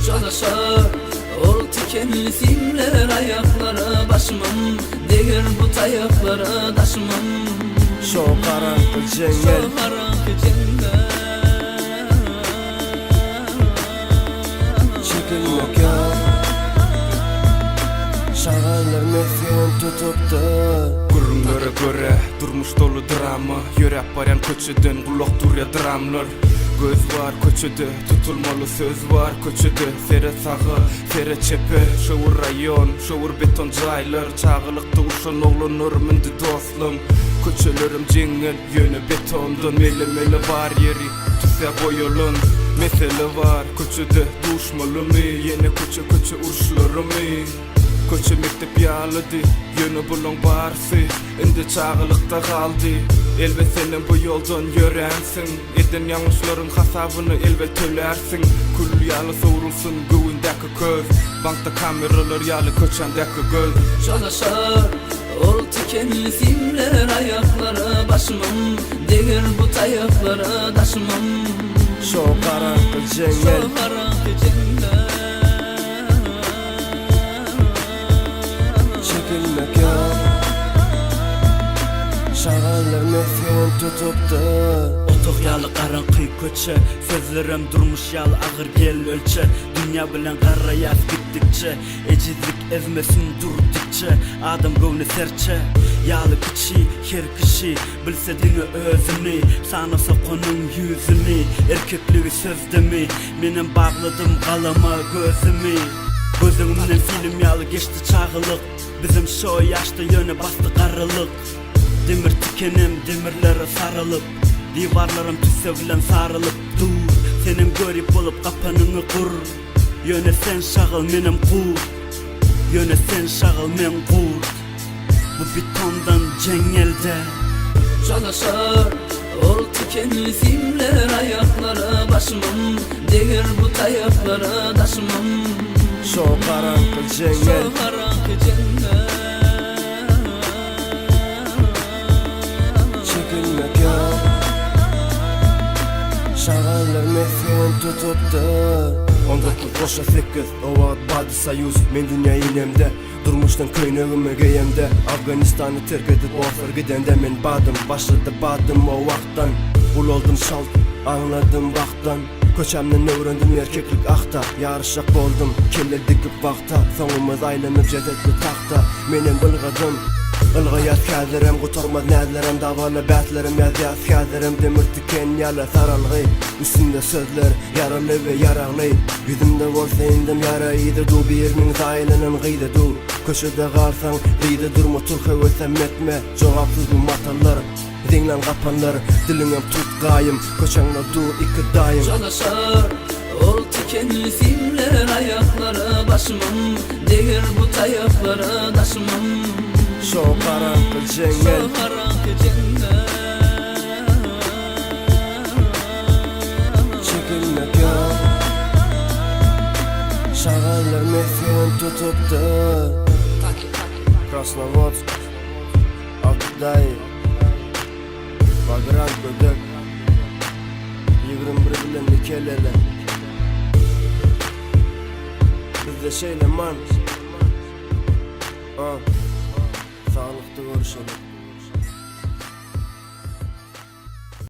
Çalışar ol tikenli simler ayaklara başımam Değer bu tayaklara taşımam Şu karanlık cengel Şu karanlık cengel Çekilmek ya Şağanlar mefyen tutuptu Gurunlara göre durmuş dolu drama Yörep baran köçüdün kulak durya dramlar Göz var köçüdü, tutulmalı söz var köçüdü Fere sağı, fere çepe, şovur rayon, şovur beton caylar Çağılıkta uşan oğlanır mündü dostlum Köçelerim cengel, yönü betondan Mele var yeri, tüse boyulun Mesele var, köçüdü duşmalı mı Yine köçe urşları mı Köçe mektep yağladı, yönü bulun barsı Indi çağılıkta kaldı Elbet senin bu yoldan yörensin Eden yanlışların hasabını elbet tölersin Kul yalı soğurulsun güvündeki köz Bankta kameralar yalı köçendeki göz Çalışar ol tikenli simler ayaklara başımam Değer bu tayaklara taşımam Şu karanlık cengel Şu karanlık cengel Çekilmek ya Şağanlar mefyen tutuptu Otoq yalı qaranqı köçe Sözlerim durmuş yalı ağır gel ölçe Dünya bilen qarrayaz gittikçe Ecizlik ezmesin durdikçe Adam gövne serçe Yalı kişi, her kişi Bilse dini özünü Sanasa konun yüzünü Erkekliği sözde mi Menem bağladım qalama gözümü Gözümden film yalı geçti çağılık Bizim şu yaşta yöne bastı qarılık Demir tikenim demirlere sarılıp Divarlarım tüsevilen sarılıp dur Senin görüp olup kapanını kur Yöne sen şağıl menem kur Yöne sen şağıl men kur Bu betondan cengelde Çalışar ol tikenli simler ayaklara başımam Değer bu tayaklara taşımam Şu karanlık cengel Şu karanlık cengel Çekilmek ya Şağanlar mefyen tutuptu 19 koşa 8 o vaat badı sayuz Men dünya inemde Durmuştan köyneğime geyemde Afganistan'ı terk edip ofir gidende Men badım başladı badım o vaktan Ul oldum şalt anladım vaktan Köçemden öğrendim erkeklik ahta Yarışak boldum kelle dikip vakta Sonumuz aylanıp cedetli tahta Menem bılgadım Ilgayat kâzirem, kuturmaz nâzlerem Davalı bätlerim, yazıyat kâzirem Demir tiken yala saralgı Üstünde sözler, yaralı ve yarağlı Yüzümde bolsa indim yara iyidi Du birinin zayilinin gıydı du Köşede garsan, gıydı durma Türk hevesem etme, cevapsız bu matallar Dinlen kapanlar, dilinem tut gayım Köşenle du iki dayım Çalışar ol tikenli simler ayaklara başımam Değer bu tayaklara taşımam Şu karanlık cengel Şu karanlık cengel Çekilmek ya Şağanlar mefyen tutuptu Krasnovodsk Akday Vagrant Gödek 21 bilen nikelele Bizde şeyle man Sağlıklı görüşelim